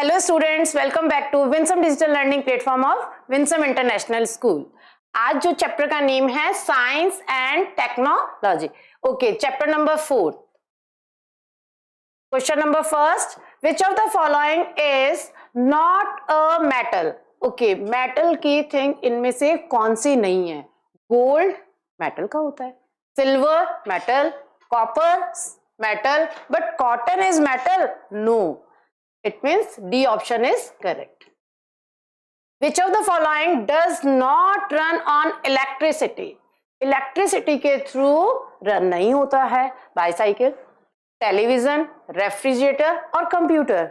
Hello students, welcome back to Winsome digital learning platform of Winsome international school. आज जो chapter का name है science and technology. Okay, chapter number 4। Question number first, which of the following is not a metal. Okay, metal की thing इनमें से कौन सी नहीं है? गोल्ड मेटल का होता है, silver metal, copper metal, but cotton is metal? No, it means D option is correct. Which of the following does not run on electricity? Electricity के थ्रू रन नहीं होता है। बाईसाइकिल, टेलीविजन, रेफ्रिजरेटर और computer.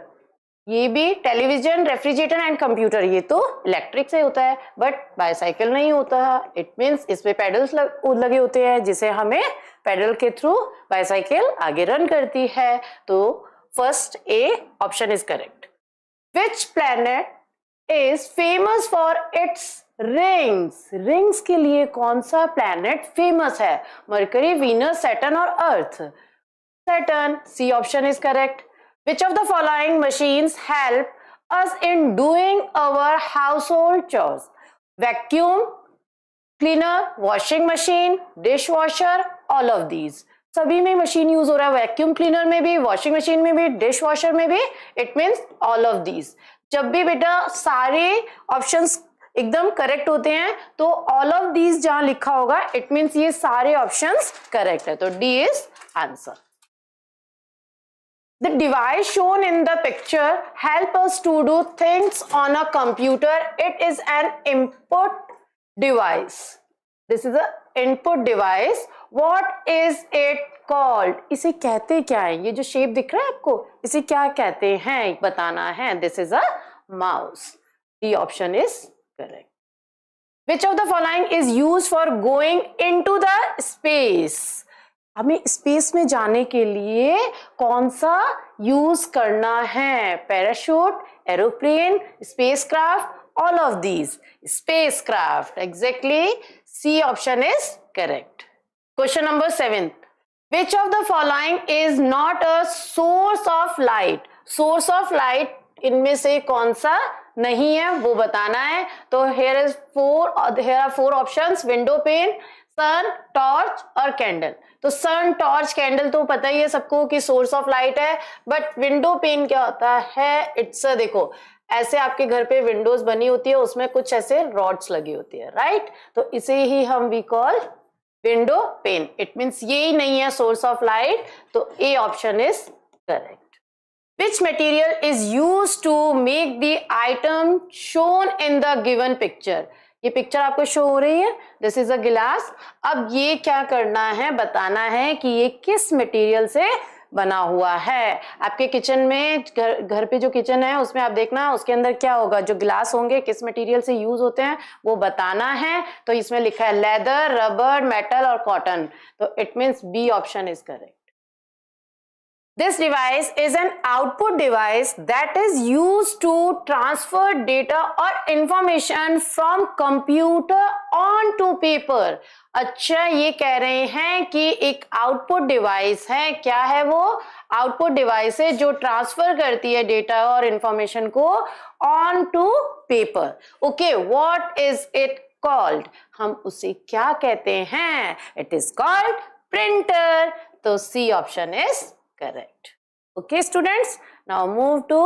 ये भी television, refrigerator and computer ये तो electric से होता है, बट बाईसाइकिल नहीं होता है। इट मीन्स इसमें पेडल्स लगे होते हैं जिसे हमें पेडल के थ्रू बाईसाइकिल आगे रन करती है। तो first A option is correct. Which planet is famous for its rings? Rings के लिए कौन सा planet famous है? Mercury, Venus, Saturn और Earth? Saturn. C option is correct. Which of the following machines help us in doing our household chores? Vacuum cleaner, washing machine, dishwasher, all of these. सभी में machine use हो रहा है, vacuum cleaner में भी, washing machine में भी, dish washer में भी। It means all of these. जब भी बेटा सारे ऑप्शंस एकदम करेक्ट होते हैं तो ऑल ऑफ दीज जहां लिखा होगा इट मीन्स ये सारे ऑप्शंस करेक्ट है। तो D is answer. The device shown in the picture help us to do things on a computer. It is an input device. This is a input device. What is it called? इसे कहते क्या है? ये जो shape दिख रहा है आपको, इसे क्या कहते हैं बताना है। This is a mouse. The option is correct. Which of the following is used for going into the space? हमें स्पेस में जाने के लिए कौन सा यूज करना है? Parachute, aeroplane, spacecraft, all of these. Spacecraft. Exactly. C option is correct. Question number 7. Which of the following is not a source of light? Source of light इनमें से कौन सा नहीं है वो बताना है। तो here are four options: window pane, sun, torch और कैंडल। तो सन, टॉर्च, कैंडल तो पता ही है सबको कि सोर्स ऑफ लाइट है, बट विंडो पेन क्या होता है? इट्स देखो ऐसे आपके घर पे विंडोज बनी होती है, उसमें कुछ ऐसे रॉड्स लगी होती है, राइट? तो इसे ही हम we call window pane. It means ये ही नहीं है सोर्स ऑफ लाइट, तो A option is correct. Which material is used to make the item shown in the given picture? ये पिक्चर आपको शो हो रही है, दिस इज अ गिलास। अब ये क्या करना है, बताना है कि ये किस मटेरियल से बना हुआ है। आपके किचन में, घर पे जो किचन है उसमें आप देखना उसके अंदर क्या होगा, जो ग्लास होंगे किस मटेरियल से यूज होते हैं वो बताना है। तो इसमें लिखा है लेदर, रबर, मेटल और कॉटन। तो it means B option is correct. This device is an output device that is used to transfer data or information from computer onto paper. अच्छा, ये कह रहे हैं कि एक आउटपुट डिवाइस है। क्या है वो? आउटपुट डिवाइस है जो ट्रांसफर करती है डेटा और इंफॉर्मेशन को on to paper. Okay, what is it called? हम उसे क्या कहते हैं? It is called printer. तो C option is correct. Okay students, now move to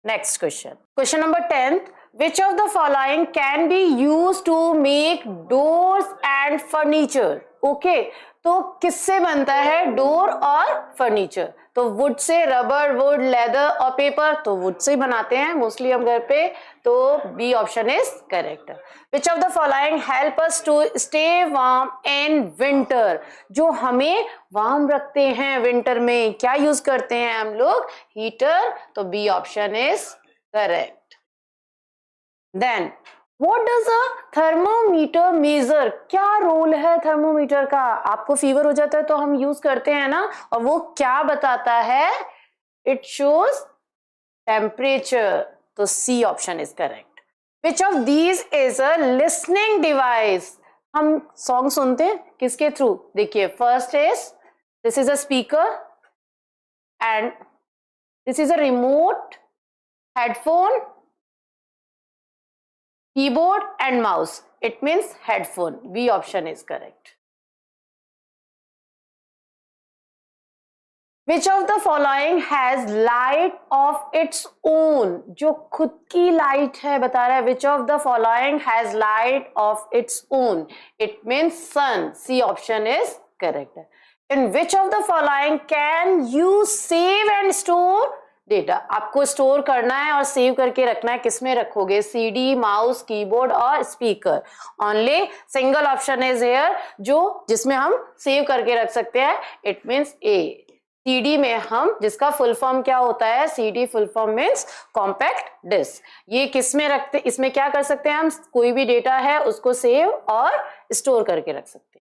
next question. Question number 10th. Which of the following can be used to make doors and furniture? Okay, तो किससे बनता है door और furniture? तो wood से, rubber, wood, leather और paper. तो wood से बनाते हैं मोस्टली हम घर पे। तो B option is correct. Which of the following help us to stay warm in winter? जो हमें वार्म रखते हैं विंटर में, क्या यूज करते हैं हम लोग? हीटर। तो B option is correct. Then What does a thermometer measure? क्या रोल है थर्मोमीटर का? आपको फीवर हो जाता है तो हम यूज करते हैं ना, और वो क्या बताता है? It shows temperature. तो C option is correct. Which of these is a listening device? हम सॉन्ग सुनते हैं किसके थ्रू? देखिए, first is this is a speaker and this is a remote headphone, keyboard and mouse. It means headphone. B option is correct. Which of the following has light of its own? जो खुद की light है बता रहा है. Which of the following has light of its own? It means sun. C option is correct. In which of the following can you save and store data? आपको store करना है और सेव करके रखना है. किसमें रखोगे? CD, माउस, कीबोर्ड और speaker. Only single option is here जो जिसमें हम सेव करके रख सकते हैं. It means A. CD में हम, जिसका फुल फॉर्म क्या होता है? CD full form means compact disc. ये किस में रखते? इसमें क्या कर सकते हैं हम? कोई भी डेटा है उसको सेव और स्टोर करके रख सकते हैं.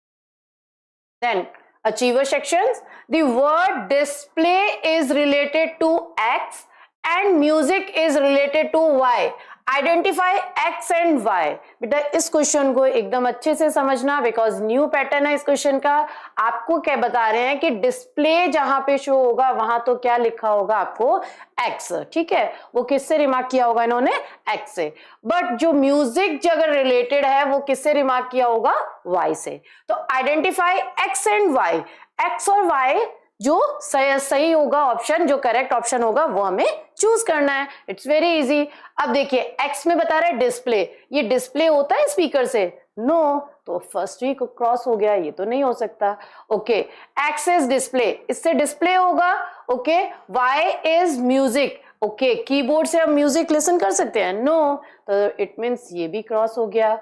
Then achiever sections. The word display is related to X and music is related to Y. Identify X and Y. बेटा इस क्वेश्चन को एकदम अच्छे से समझना बिकॉज न्यू पैटर्न है इस क्वेश्चन का. आपको क्या बता रहे हैं कि डिस्प्ले जहां पे शो होगा वहां तो क्या लिखा होगा आपको? X. ठीक है, वो किससे रिमार्क किया होगा इन्होंने? X से. बट जो म्यूजिक अगर रिलेटेड है वो किससे रिमार्क किया होगा? Y से. तो identify X and Y. X और Y जो सही होगा ऑप्शन, जो करेक्ट ऑप्शन होगा वो हमें चूज करना है. It's very easy. अब देखिए X में बता रहा है डिस्प्ले. ये डिस्प्ले होता है स्पीकर से? नो. तो फर्स्ट ही क्रॉस हो गया, ये तो नहीं हो सकता. ओके, X इज डिस्प्ले, इससे डिस्प्ले होगा. Okay, Y is music. Okay, keyboard से हम म्यूजिक लिसन कर सकते हैं? नो. तो इट मीन्स ये भी क्रॉस हो गया.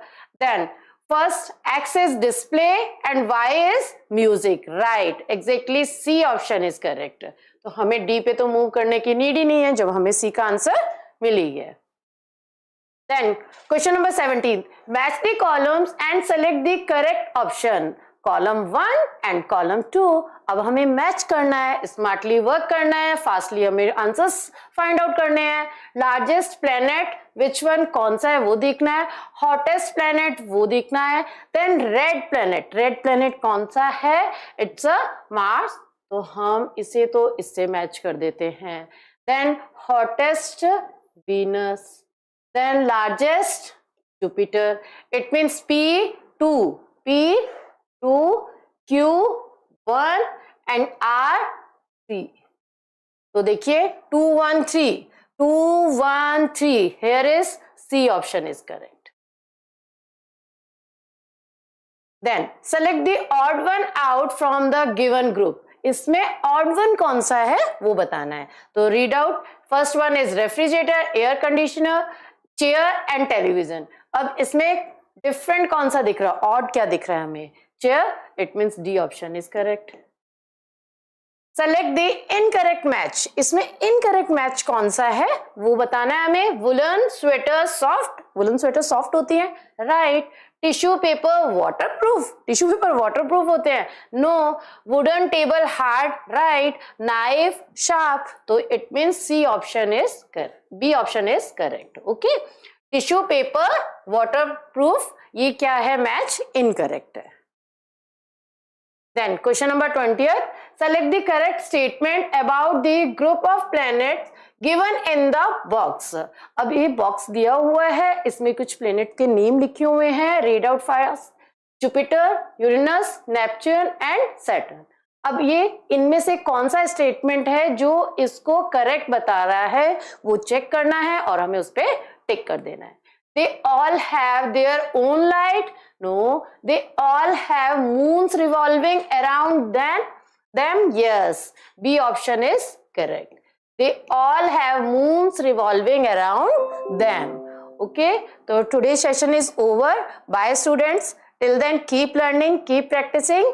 Then first X is display and Y is music. Right, exactly C option is correct. तो हमें D पे तो मूव करने की नीड ही नहीं है जब हमें C का आंसर मिल ही गया. Then question number 17. Match the columns and select the correct option. Column 1 and column 2. अब हमें मैच करना है, स्मार्टली वर्क करना है, फास्टली हमें आंसर्स फाइंड आउट करने हैं. लार्जेस्ट प्लेनेट विच वन, कौन सा है वो देखना है. हॉटेस्ट प्लेनेट वो देखना है. Then red planet, red planet कौन सा है? It's a Mars. तो हम इसे तो इससे मैच कर देते हैं. Then hottest Venus. Then largest Jupiter. It means P2, P2, Q1 and R3. तो देखिए 2 1 3, 2 1 3. Here is C option is correct. Then select the odd one out from the given group. इसमें odd one कौन सा है वो बताना है. तो read out. First one is refrigerator, air conditioner, chair and television. अब इसमें डिफरेंट कौन सा दिख रहा है? odd क्या दिख रहा है हमें? chair. It means D option is correct. Select the incorrect match. इसमें incorrect match कौन सा है वो बताना है हमें. woolen sweater soft, woolen sweater soft होती है. right. tissue paper waterproof, tissue paper waterproof होते हैं. no. wooden table hard. right. knife sharp. तो it means C option is correct. B option is correct. okay. tissue paper waterproof ये क्या है? Match incorrect है. Then question number 20th. Select the correct statement about the group of planets given in the box. अब ये box दिया हुआ है, इसमें कुछ प्लेनेट के नेम लिखे हुए हैं. Read out fast. Jupiter, Uranus, Neptune and Saturn. अब ये इनमें से कौन सा स्टेटमेंट है जो इसको करेक्ट बता रहा है वो चेक करना है और हमें उस पर टिक कर देना है. They all have their own light. No, they all have moons revolving around them. Yes, B option is correct. They all have moons revolving around them. Okay, so today's session is over. Bye students. Till then, keep learning, keep practicing.